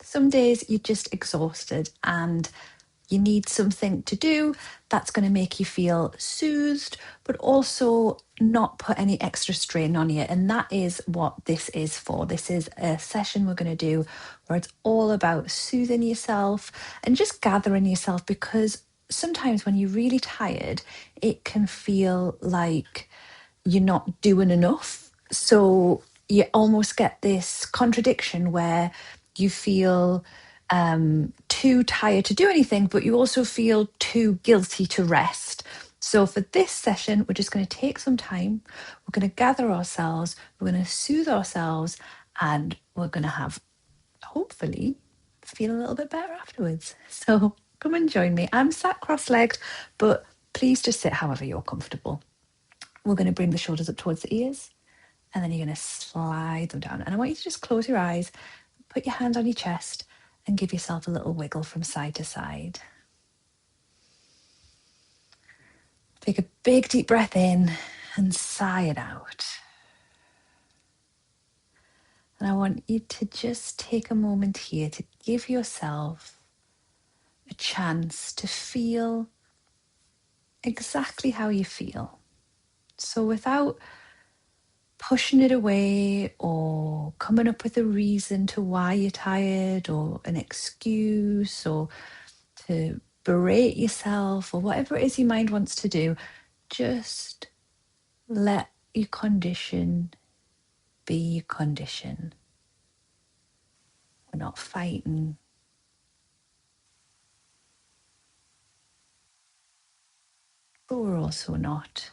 Some days you're just exhausted and you need something to do that's going to make you feel soothed, but also not put any extra strain on you. And that is what this is for. This is a session we're going to do where it's all about soothing yourself and just gathering yourself, because sometimes when you're really tired, it can feel like you're not doing enough. So you almost get this contradiction where you feel too tired to do anything, but you also feel too guilty to rest. So for this session, we're just going to take some time. We're going to gather ourselves. We're going to soothe ourselves, and we're going to have, hopefully, feel a little bit better afterwards. So come and join me. I'm sat cross-legged, but please just sit however you're comfortable. We're going to bring the shoulders up towards the ears, and then you're going to slide them down. And I want you to just close your eyes, put your hand on your chest, and give yourself a little wiggle from side to side. Take a big deep breath in and sigh it out. And I want you to just take a moment here to give yourself a chance to feel exactly how you feel. So without pushing it away or coming up with a reason to why you're tired or an excuse or to berate yourself or whatever it is your mind wants to do, just let your condition be your condition. We're not fighting. But we're also not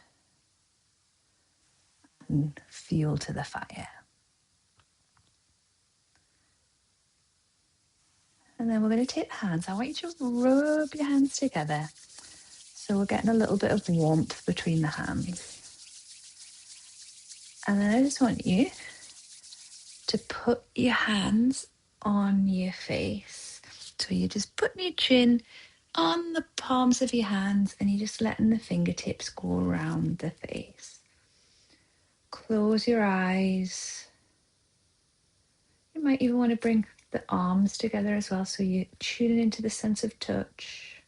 fuel to the fire. And then we're going to take the hands. I want you to rub your hands together. So we're getting a little bit of warmth between the hands. And then I just want you to put your hands on your face. So you're just putting your chin on the palms of your hands and you're just letting the fingertips go around the face. Close your eyes. You might even want to bring the arms together as well, so you're tuning into the sense of touch.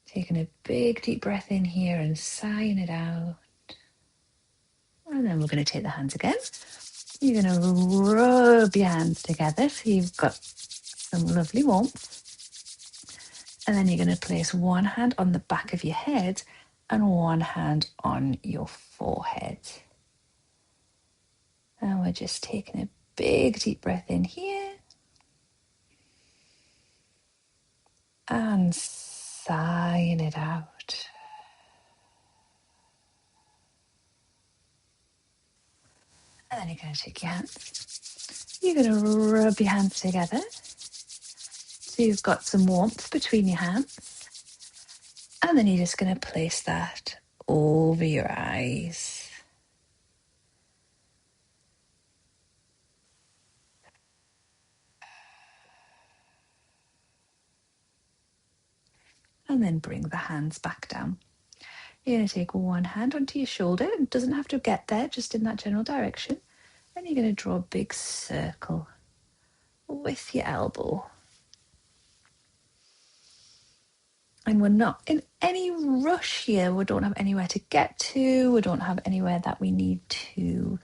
Taking a big deep breath in here and sighing it out. And then we're going to take the hands again. You're going to rub your hands together so you've got some lovely warmth. And then you're going to place one hand on the back of your head and one hand on your forehead. And we're just taking a big deep breath in here. And sighing it out. And then you're going to take your hands. You're going to rub your hands together. So you've got some warmth between your hands. And then you're just going to place that over your eyes. And then bring the hands back down. You're going to take one hand onto your shoulder. It doesn't have to get there, just in that general direction. And you're going to draw a big circle with your elbow. And we're not in any rush here. We don't have anywhere to get to. We don't have anywhere that we need to,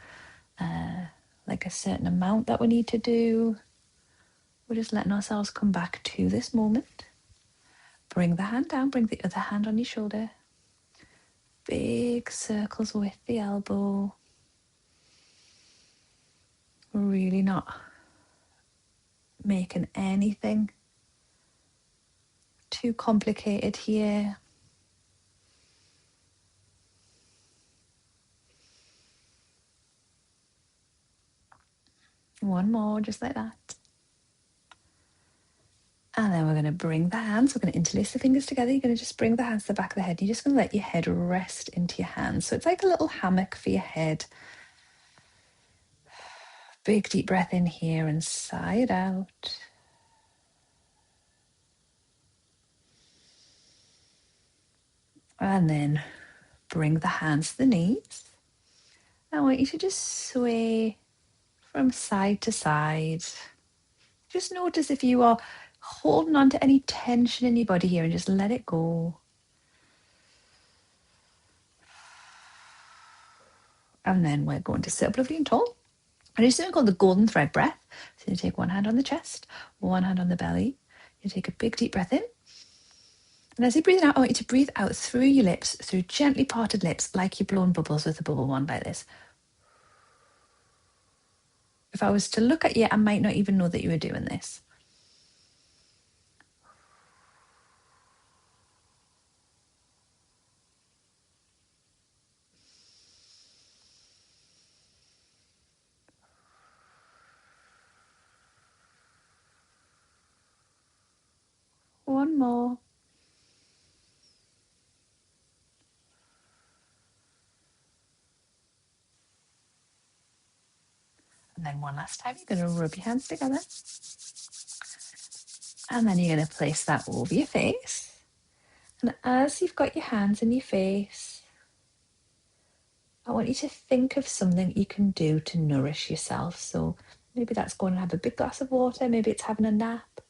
like a certain amount that we need to do. We're just letting ourselves come back to this moment. Bring the hand down, bring the other hand on your shoulder. Big circles with the elbow. We're really not making anything too complicated here. One more, just like that. And then we're going to bring the hands, we're going to interlace the fingers together. You're going to just bring the hands to the back of the head. You're just going to let your head rest into your hands. So it's like a little hammock for your head. Big deep breath in here and sigh it out. And then bring the hands to the knees. I want you to just sway from side to side. Just notice if you are holding on to any tension in your body here and just let it go. And then we're going to sit up lovely and tall. And it's something called the golden thread breath. So you take one hand on the chest, one hand on the belly. You take a big deep breath in. And as you're breathing out, I want you to breathe out through your lips, through gently parted lips, like you're blowing bubbles with a bubble wand like this. If I was to look at you, I might not even know that you were doing this. One more. And then one last time, you're going to rub your hands together. And then you're going to place that over your face. And as you've got your hands in your face, I want you to think of something you can do to nourish yourself. So maybe that's going to have a big glass of water. Maybe it's having a nap.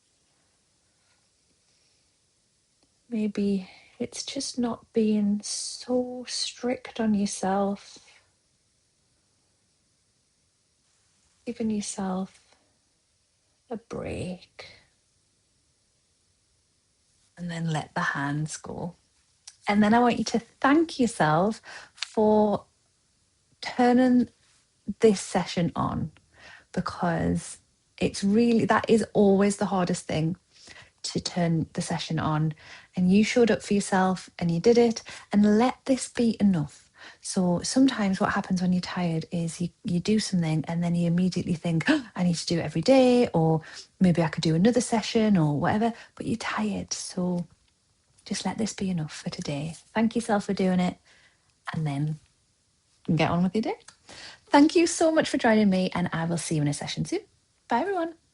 Maybe it's just not being so strict on yourself. Giving yourself a break. And then let the hands go. And then I want you to thank yourself for turning this session on, because it's really, that is always the hardest thing, to turn the session on. And you showed up for yourself and you did it, and let this be enough. So sometimes what happens when you're tired is you do something and then you immediately think, oh, I need to do it every day, or maybe I could do another session or whatever, but you're tired. So just let this be enough for today. Thank yourself for doing it, and then get on with your day. Thank you so much for joining me, and I will see you in a session soon. Bye, everyone.